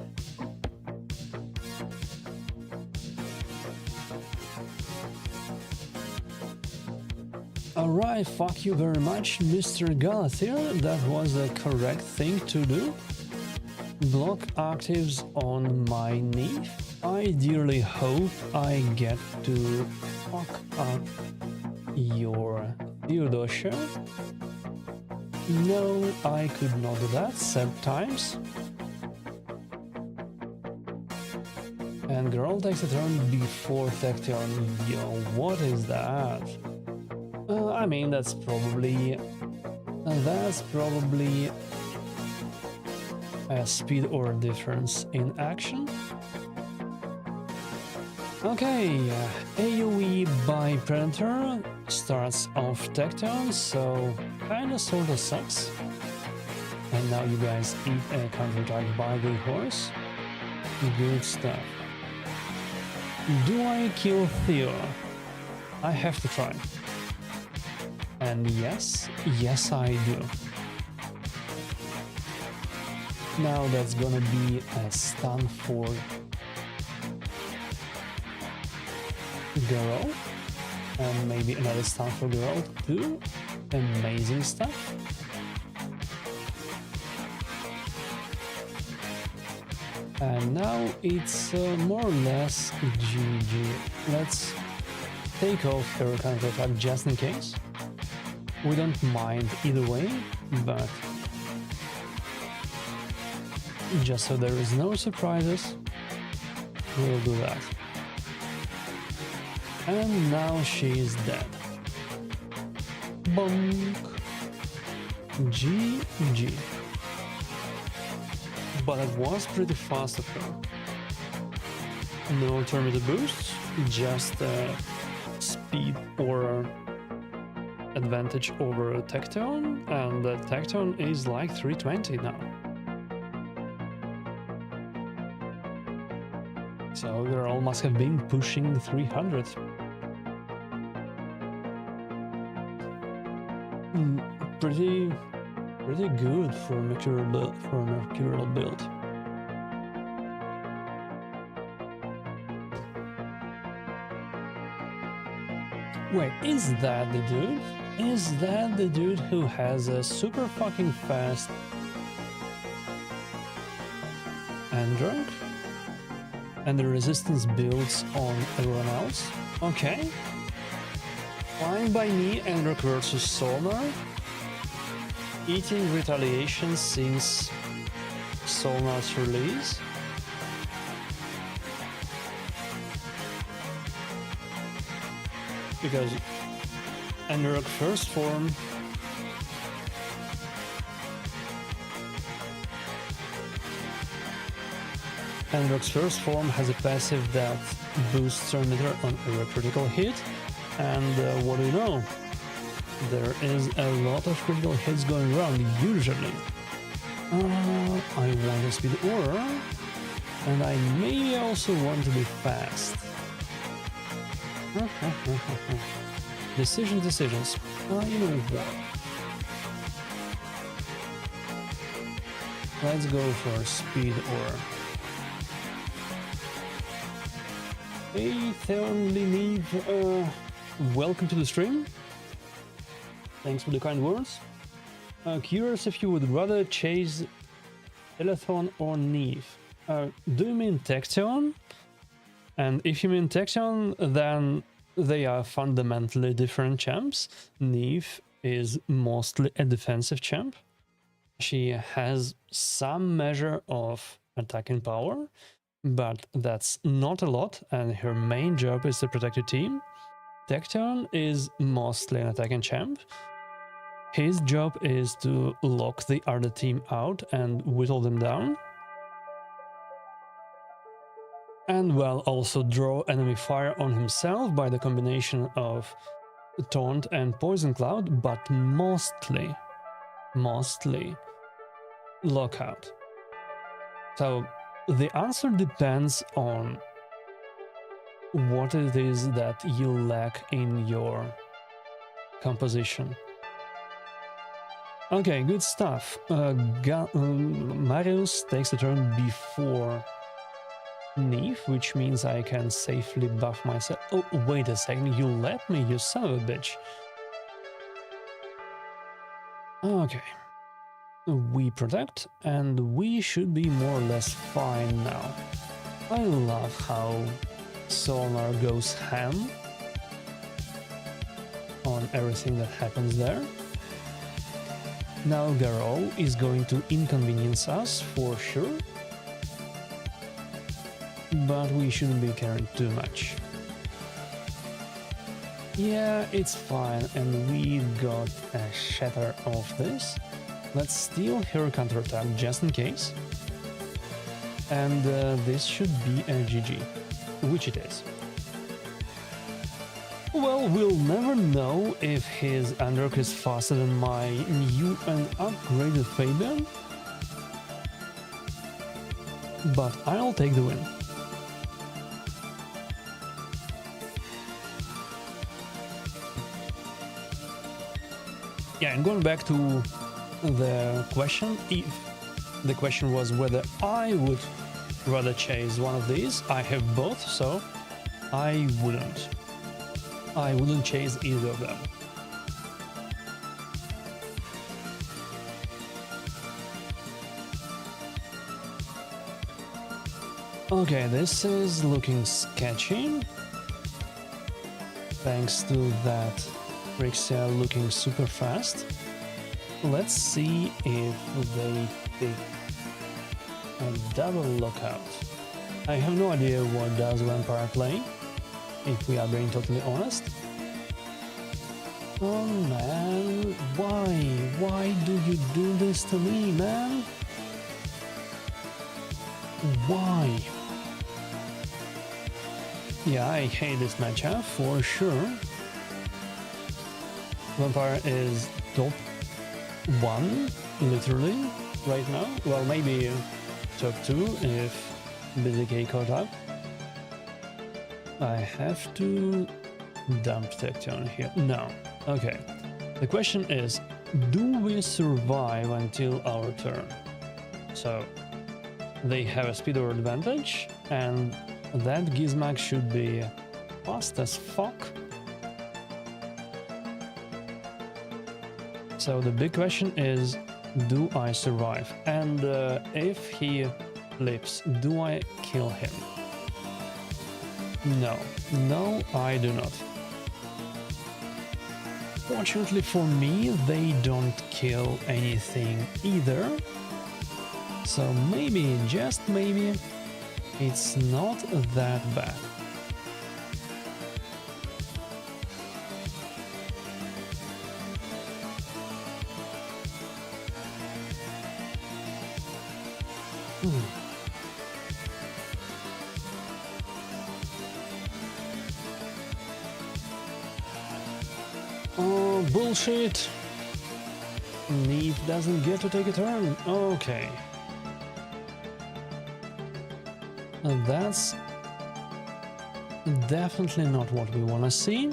Alright, fuck you very much, Mr. Galathir. That was the correct thing to do. Block octaves on my knee. I dearly hope I get to fuck up your Theodosia. No, I could not do that 7 times. And girl takes a turn before Tecton. Yo, what is that? I mean, that's probably a speed or difference in action. Okay, AoE by Predator starts off Tecton, so kinda sorta sucks. And now you guys eat a counterattack by the horse. Good stuff. Do I kill Theo? I have to try. And yes, I do. Now that's gonna be a stun for girl, and maybe another stun for girl too. Amazing stuff. And now it's more or less GG. Let's take off her counterattack just in case. We don't mind either way, but just so there is no surprises, we'll do that. And now she is dead. Bonk. GG. But it was pretty fast of her. No alternative boosts, just speed or advantage over Tecton, and the Tecton is like 320 now. So girl must have been pushing 300. Pretty good for a mercurial build. Wait, is that the dude? Is that the dude who has a super fucking fast Android? And the resistance builds on everyone else? Okay. Fine by me, Android versus Sonar. Eating retaliation since Sonar's release. Because Android first form Android's first form has a passive that boosts her meter on a critical hit, and what do you know? There is a lot of critical hits going around, usually. I want a speed aura, and I may also want to be fast. Decisions. You know what? Let's go for speed aura. Hey, Theon Liniv, welcome to the stream. Thanks for the kind words. Curious if you would rather chase Telethon or Neve. Do you mean Tecton? And if you mean Tecton, then they are fundamentally different champs. Neve is mostly a defensive champ. She has some measure of attacking power, but that's not a lot, and her main job is to protect your team. Tecton is mostly an attacking champ. His job is to lock the other team out and whittle them down. And well, also draw enemy fire on himself by the combination of Taunt and Poison Cloud, but mostly Lockout. So the answer depends on what it is that you lack in your composition. Okay, good stuff. Marius takes a turn before Neve, which means I can safely buff myself. Oh, wait a second, you let me, you son of a bitch. Okay. We protect, and we should be more or less fine now. I love how Sonar goes ham on everything that happens there. Now Garou is going to inconvenience us for sure, but we shouldn't be caring too much. Yeah, it's fine, and we got a shatter of this. Let's steal her counterattack just in case. And this should be a GG, which it is. Well, we'll never know if his Underk is faster than my new and upgraded Fabian, but I'll take the win. Yeah, and going back to the question, if the question was whether I would rather chase one of these, I have both, so I wouldn't chase either of them. Okay, this is looking sketchy, thanks to that Rixia looking super fast. Let's see if they pick a double lockout. I have no idea what does Vampire play, if we are being totally honest. Oh man, why? Why do you do this to me, man? Why? Yeah, I hate this matchup for sure. Vampire is top 1, literally, right now. Well, maybe top 2 if BZK caught up. I have to dump Tecton here. No. Okay. The question is, do we survive until our turn? So, they have a speed advantage, and that Gizmak should be fast as fuck. So the big question is, do I survive? And if he flips, do I kill him? No. No, I do not. Fortunately for me, they don't kill anything either. So maybe, just maybe, it's not that bad. Oh, bullshit! Neve doesn't get to take a turn. Okay. That's definitely not what we want to see.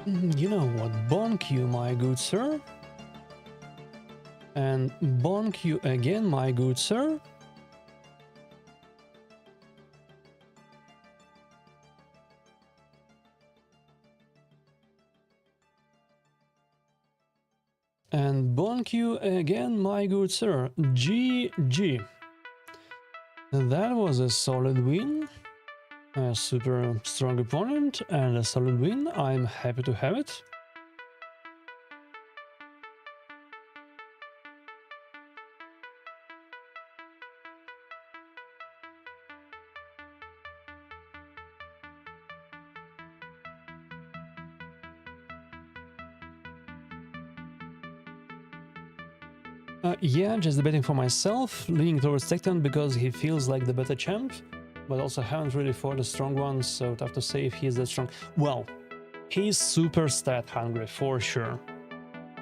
You know what, bonk you, my good sir. And bonk you again, my good sir. And bonk you again, my good sir. GG. That was a solid win. A super strong opponent and a solid win. I'm happy to have it. Yeah, just debating for myself, leaning towards Tecton because he feels like the better champ, but also haven't really fought a strong one, so tough to say if he's that strong. Well, he's super stat hungry for sure.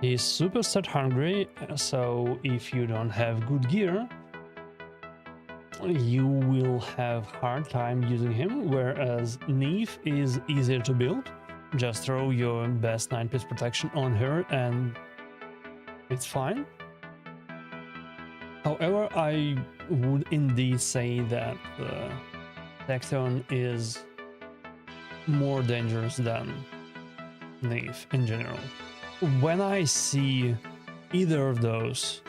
He's super stat hungry, so if you don't have good gear, you will have hard time using him, whereas Neve is easier to build. Just throw your best 9-piece protection on her and it's fine. However, I would indeed say that Tecton is more dangerous than Neve in general. When I see either of those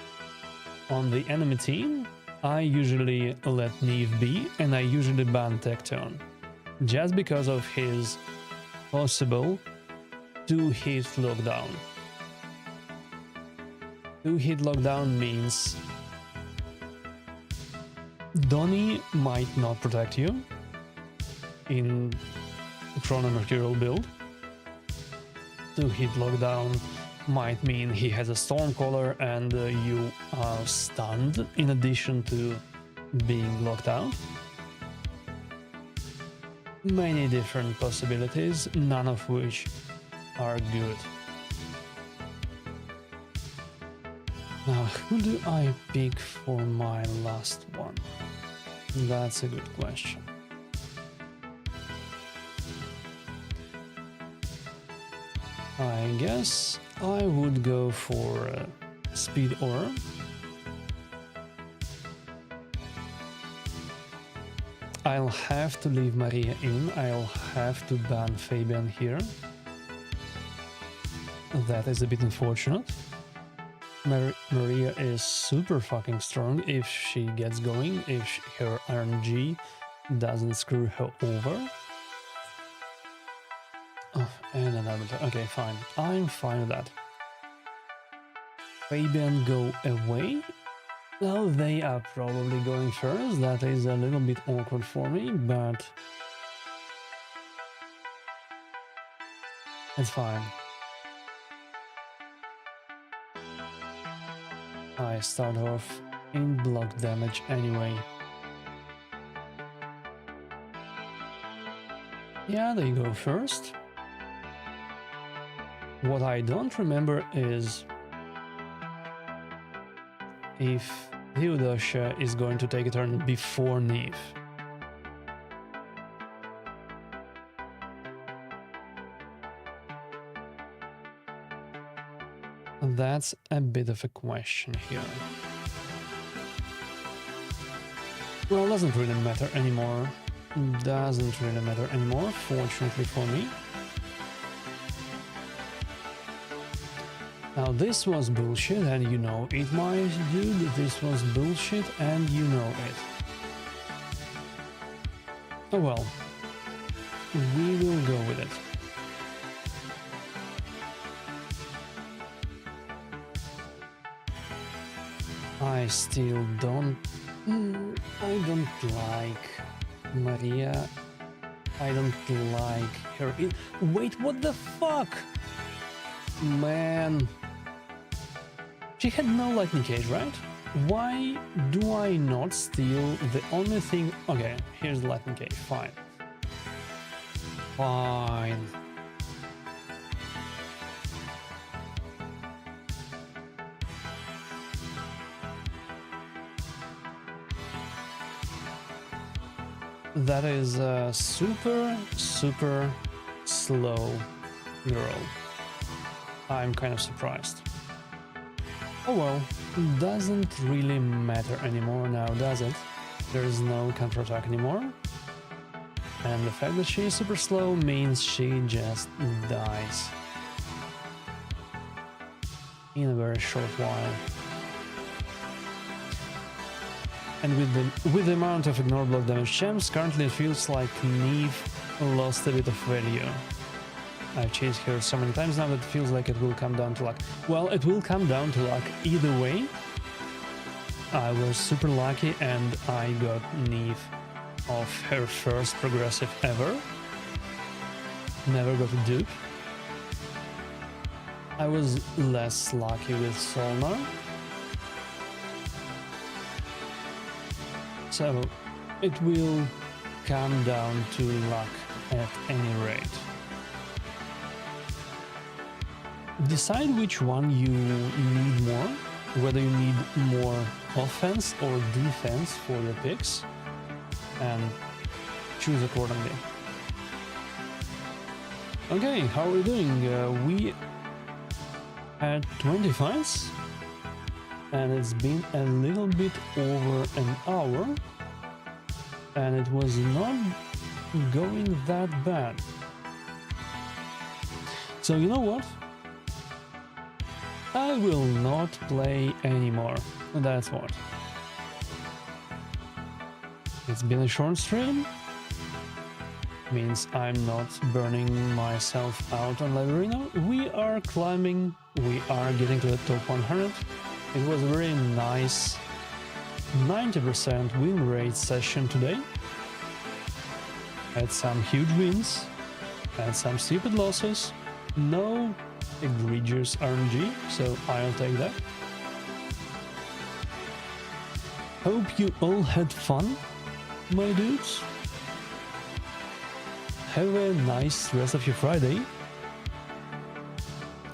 on the enemy team, I usually let Neve be and I usually ban Tecton, just because of his possible 2-hit lockdown. 2-hit lockdown means Donnie might not protect you in Chrono Mercurial build. 2-hit lockdown might mean he has a Stormcaller and you are stunned in addition to being locked out. Many different possibilities, none of which are good. Now, who do I pick for my last one? That's a good question. I guess I would go for Speed Aura. I'll have to leave Maria in, I'll have to ban Fabian here. That is a bit unfortunate. Maria is super fucking strong if she gets going, if her RNG doesn't screw her over. Oh, and another. Okay, fine. I'm fine with that. Fabian go away. Well, they are probably going first. That is a little bit awkward for me, but it's fine. I start off in block damage anyway. Yeah, they go first. What I don't remember is if Theodosia is going to take a turn before Neve. That's a bit of a question here. Well, doesn't really matter anymore. Doesn't really matter anymore, fortunately for me. Now this was bullshit and you know it, my dude. This was bullshit and you know it. Oh well. We will go with it. I still don't... I don't like Maria. I don't like her... Wait, what the fuck? Man... She had no lightning cage, right? Why do I not steal the only thing... Okay, here's the lightning cage, fine. Fine. That is a super, super slow girl. I'm kind of surprised. Oh well, doesn't really matter anymore now, does it? There is no counterattack anymore. And the fact that she is super slow means she just dies in a very short while. And with the amount of ignore block damage champs, currently it feels like Neve lost a bit of value. I've chased her so many times now that it feels like it will come down to luck. Well, it will come down to luck either way. I was super lucky and I got Neve off her first progressive ever. Never got a dupe. I was less lucky with Solnar. So it will come down to luck at any rate. Decide which one you need more, whether you need more offense or defense for your picks, and choose accordingly. Okay, how are we doing? We had 20 fights, and it's been a little bit over an hour, and it was not going that bad. So you know what? I will not play anymore, that's what. It's been a short stream, means I'm not burning myself out on live arena. We are climbing, we are getting to the top 100. It was a very nice 90% win rate session today. Had some huge wins, had some stupid losses, no egregious RNG, so I'll take that. Hope you all had fun, my dudes. Have a nice rest of your Friday,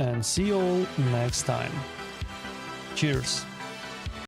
and see you all next time. Cheers!